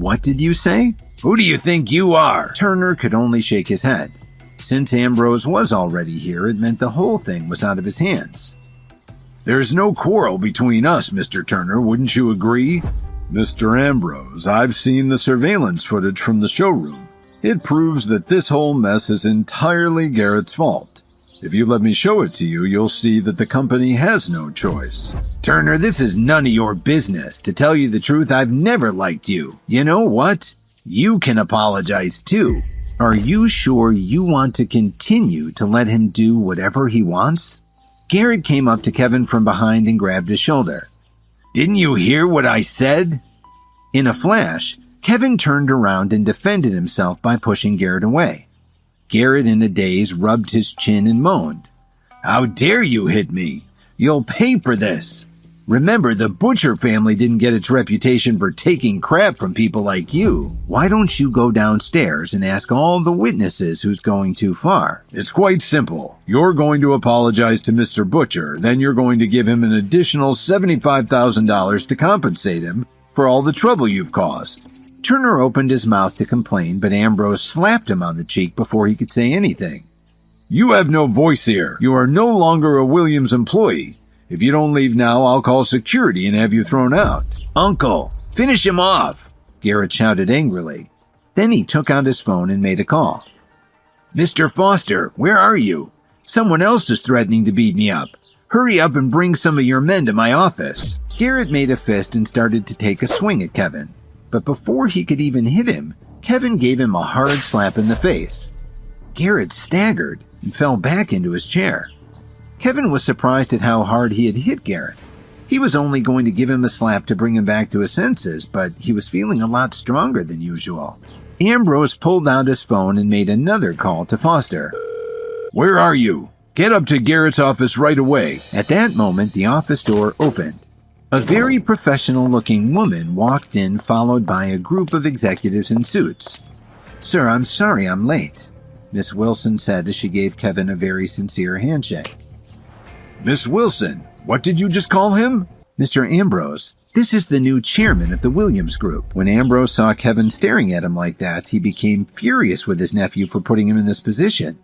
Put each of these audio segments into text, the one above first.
What did you say? Who do you think you are? Turner could only shake his head. Since Ambrose was already here, it meant the whole thing was out of his hands. There's no quarrel between us, Mr. Turner, wouldn't you agree? Mr. Ambrose, I've seen the surveillance footage from the showroom. It proves that this whole mess is entirely Garrett's fault. If you let me show it to you, you'll see that the company has no choice. Turner, this is none of your business. To tell you the truth, I've never liked you. You know what? You can apologize too. Are you sure you want to continue to let him do whatever he wants? Garrett came up to Kevin from behind and grabbed his shoulder. Didn't you hear what I said? In a flash, Kevin turned around and defended himself by pushing Garrett away. Garrett, in a daze, rubbed his chin and moaned. How dare you hit me? You'll pay for this. Remember, the Butcher family didn't get its reputation for taking crap from people like you. Why don't you go downstairs and ask all the witnesses who's going too far? It's quite simple. You're going to apologize to Mr. Butcher, then you're going to give him an additional $75,000 to compensate him for all the trouble you've caused. Turner opened his mouth to complain, but Ambrose slapped him on the cheek before he could say anything. You have no voice here. You are no longer a Williams employee. If you don't leave now, I'll call security and have you thrown out. Uncle, finish him off, Garrett shouted angrily. Then he took out his phone and made a call. Mr. Foster, where are you? Someone else is threatening to beat me up. Hurry up and bring some of your men to my office. Garrett made a fist and started to take a swing at Kevin. But before he could even hit him, Kevin gave him a hard slap in the face. Garrett staggered and fell back into his chair. Kevin was surprised at how hard he had hit Garrett. He was only going to give him a slap to bring him back to his senses, but he was feeling a lot stronger than usual. Ambrose pulled out his phone and made another call to Foster. Where are you? Get up to Garrett's office right away. At that moment, the office door opened. A very professional-looking woman walked in, followed by a group of executives in suits. Sir, I'm sorry I'm late, Miss Wilson said as she gave Kevin a very sincere handshake. Miss Wilson, what did you just call him? Mr. Ambrose, this is the new chairman of the Williams Group. When Ambrose saw Kevin staring at him like that, he became furious with his nephew for putting him in this position.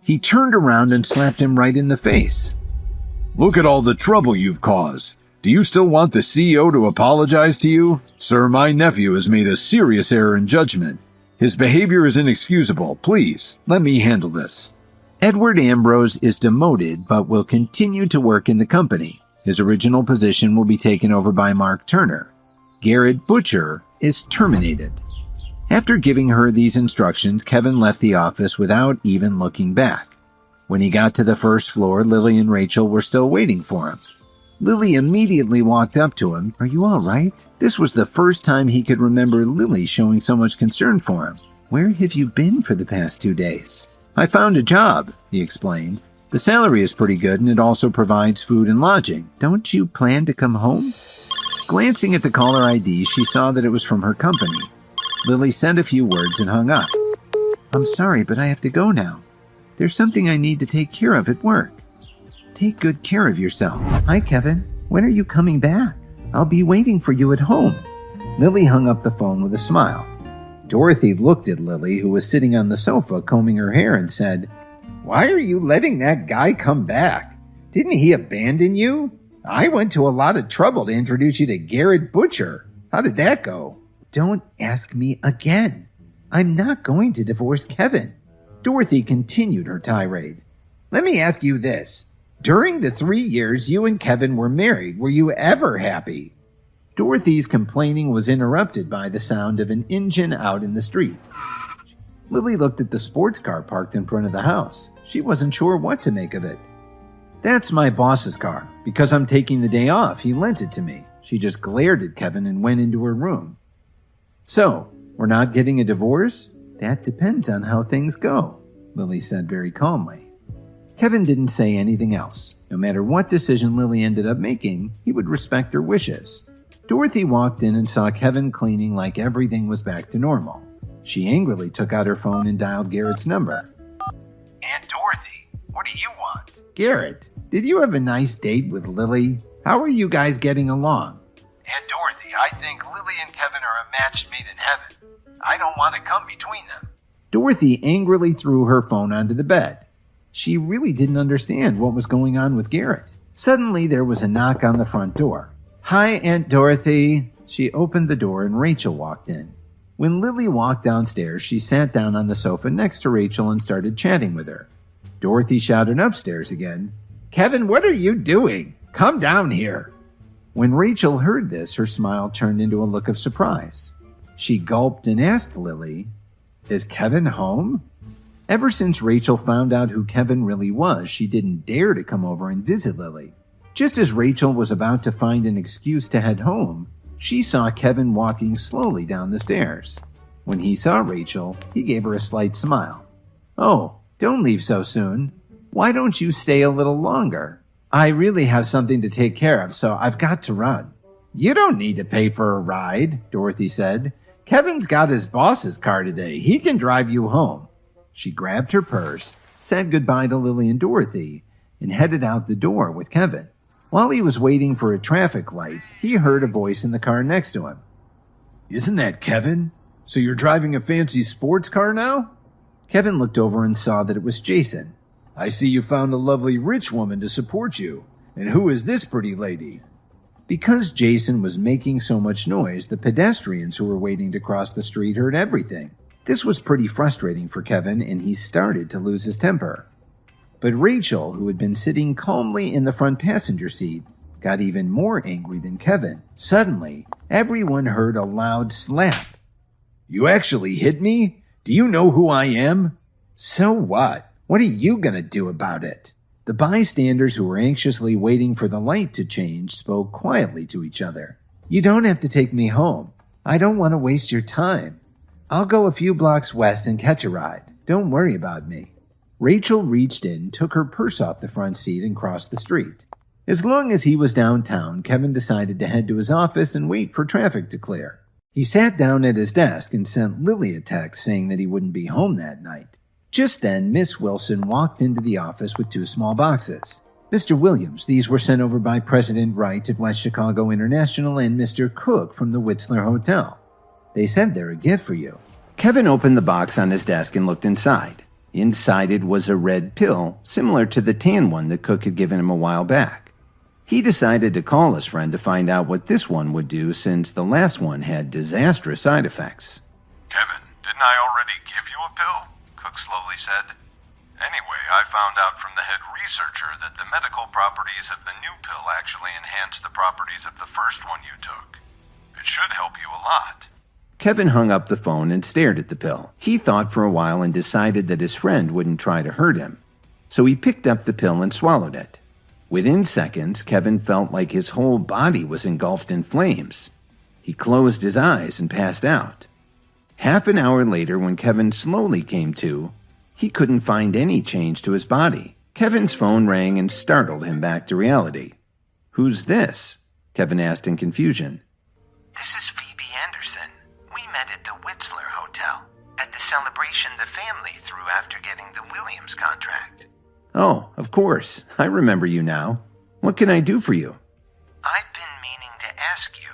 He turned around and slapped him right in the face. Look at all the trouble you've caused. Do you still want the CEO to apologize to you? Sir, my nephew has made a serious error in judgment. His behavior is inexcusable. Please, let me handle this. Edward Ambrose is demoted but will continue to work in the company. His original position will be taken over by Mark Turner. Garrett Butcher is terminated. After giving her these instructions, Kevin left the office without even looking back. When he got to the first floor, Lily and Rachel were still waiting for him. Lily immediately walked up to him. Are you all right? This was the first time he could remember Lily showing so much concern for him. Where have you been for the past 2 days? I found a job, he explained. The salary is pretty good and it also provides food and lodging. Don't you plan to come home? Glancing at the caller ID, she saw that it was from her company. Lily said a few words and hung up. I'm sorry, but I have to go now. There's something I need to take care of at work. Take good care of yourself. Hi, Kevin. When are you coming back? I'll be waiting for you at home. Lily hung up the phone with a smile. Dorothy looked at Lily, who was sitting on the sofa combing her hair, and said, Why are you letting that guy come back? Didn't he abandon you? I went to a lot of trouble to introduce you to Garrett Butcher. How did that go? Don't ask me again. I'm not going to divorce Kevin. Dorothy continued her tirade. Let me ask you this. During the 3 years you and Kevin were married, were you ever happy? Dorothy's complaining was interrupted by the sound of an engine out in the street. Lily looked at the sports car parked in front of the house. She wasn't sure what to make of it. That's my boss's car. Because I'm taking the day off, he lent it to me. She just glared at Kevin and went into her room. So, we're not getting a divorce? That depends on how things go, Lily said very calmly. Kevin didn't say anything else. No matter what decision Lily ended up making, he would respect her wishes. Dorothy walked in and saw Kevin cleaning like everything was back to normal. She angrily took out her phone and dialed Garrett's number. Aunt Dorothy, what do you want? Garrett, did you have a nice date with Lily? How are you guys getting along? Aunt Dorothy, I think Lily and Kevin are match made in heaven. I don't want to come between them. Dorothy angrily threw her phone onto the bed. She really didn't understand what was going on with Garrett. Suddenly, there was a knock on the front door. "Hi, Aunt Dorothy." She opened the door and Rachel walked in. When Lily walked downstairs, she sat down on the sofa next to Rachel and started chatting with her. Dorothy shouted upstairs again, "Kevin, what are you doing? Come down here." When Rachel heard this, her smile turned into a look of surprise. She gulped and asked Lily, "Is Kevin home?" Ever since Rachel found out who Kevin really was, she didn't dare to come over and visit Lily. Just as Rachel was about to find an excuse to head home, she saw Kevin walking slowly down the stairs. When he saw Rachel, he gave her a slight smile. "Oh, don't leave so soon. Why don't you stay a little longer? I really have something to take care of, so I've got to run." "You don't need to pay for a ride," Dorothy said. "Kevin's got his boss's car today. He can drive you home." She grabbed her purse, said goodbye to Lily and Dorothy, and headed out the door with Kevin. While he was waiting for a traffic light, he heard a voice in the car next to him. "Isn't that Kevin? So you're driving a fancy sports car now?" Kevin looked over and saw that it was Jason. "I see you found a lovely rich woman to support you. And who is this pretty lady?" Because Jason was making so much noise, the pedestrians who were waiting to cross the street heard everything. This was pretty frustrating for Kevin, and he started to lose his temper. But Rachel, who had been sitting calmly in the front passenger seat, got even more angry than Kevin. Suddenly, everyone heard a loud slap. "You actually hit me? Do you know who I am?" "So what? What are you going to do about it?" The bystanders who were anxiously waiting for the light to change spoke quietly to each other. "You don't have to take me home. I don't want to waste your time. I'll go a few blocks west and catch a ride. Don't worry about me." Rachel reached in, took her purse off the front seat, and crossed the street. As long as he was downtown, Kevin decided to head to his office and wait for traffic to clear. He sat down at his desk and sent Lily a text saying that he wouldn't be home that night. Just then, Miss Wilson walked into the office with 2 small boxes. "Mr. Williams, these were sent over by President Wright at West Chicago International and Mr. Cook from the Whistler Hotel. They said they're a gift for you." Kevin opened the box on his desk and looked inside. Inside it was a red pill, similar to the tan one that Cook had given him a while back. He decided to call his friend to find out what this one would do, since the last one had disastrous side effects. "Kevin, didn't I already give you a pill?" Cook slowly said. "Anyway, I found out from the head researcher that the medical properties of the new pill actually enhance the properties of the first one you took. It should help you a lot." Kevin hung up the phone and stared at the pill. He thought for a while and decided that his friend wouldn't try to hurt him. So he picked up the pill and swallowed it. Within seconds, Kevin felt like his whole body was engulfed in flames. He closed his eyes and passed out. Half an hour later, when Kevin slowly came to, he couldn't find any change to his body. Kevin's phone rang and startled him back to reality. "Who's this?" Kevin asked in confusion. "This is Phoebe Anderson. We met at the Whistler Hotel, at the celebration the family threw after getting the Williams contract." "Oh, of course. I remember you now. What can I do for you?" "I've been meaning to ask you,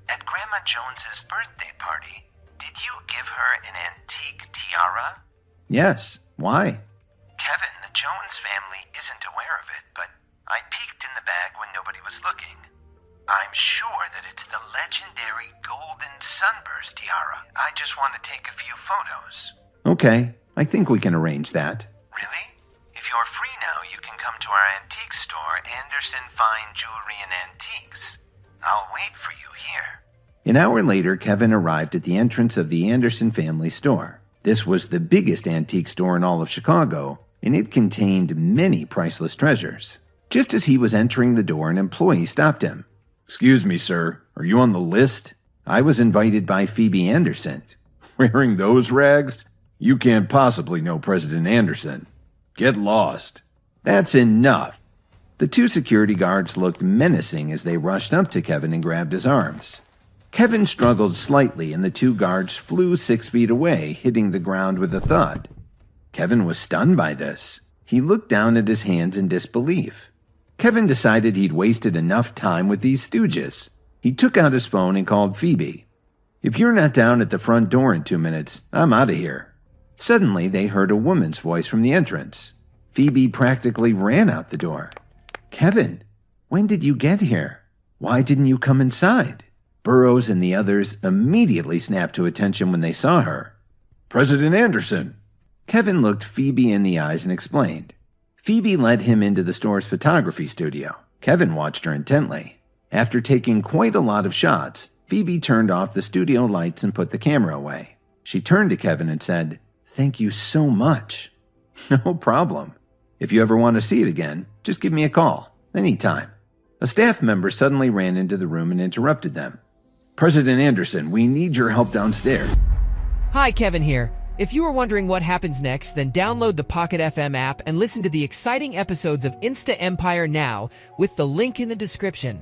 at Grandma Jones's birthday party, did you give her an antique tiara?" "Yes. Why?" "Kevin, the Jones family isn't aware of it, but I peeked in the bag when nobody was looking. I'm sure that it's the legendary golden sunburst tiara. I just want to take a few photos." "Okay. I think we can arrange that." "Really? If you're free now, you can come to our antique store, Anderson Fine Jewelry and Antiques. I'll wait for you here." An hour later, Kevin arrived at the entrance of the Anderson family store. This was the biggest antique store in all of Chicago, and it contained many priceless treasures. Just as he was entering the door, an employee stopped him. "Excuse me, sir. Are you on the list? I was invited by Phoebe Anderson." "Wearing those rags? You can't possibly know President Anderson. Get lost." "That's enough." The 2 security guards looked menacing as they rushed up to Kevin and grabbed his arms. Kevin struggled slightly, and the 2 guards flew 6 feet away, hitting the ground with a thud. Kevin was stunned by this. He looked down at his hands in disbelief. Kevin decided he'd wasted enough time with these stooges. He took out his phone and called Phoebe. If you're not down at the front door in 2 minutes, I'm out of here." Suddenly, they heard a woman's voice from the entrance. Phoebe practically ran out the door. "Kevin, when did you get here? Why didn't you come inside?" Burroughs and the others immediately snapped to attention when they saw her. "President Anderson." Kevin looked Phoebe in the eyes and explained. Phoebe led him into the store's photography studio. Kevin watched her intently. After taking quite a lot of shots, Phoebe turned off the studio lights and put the camera away. She turned to Kevin and said, "Thank you so much." "No problem. If you ever want to see it again, just give me a call. Anytime." A staff member suddenly ran into the room and interrupted them. "President Anderson, we need your help downstairs." Hi, Kevin here. If you are wondering what happens next, then download the Pocket FM app and listen to the exciting episodes of Insta Empire now with the link in the description.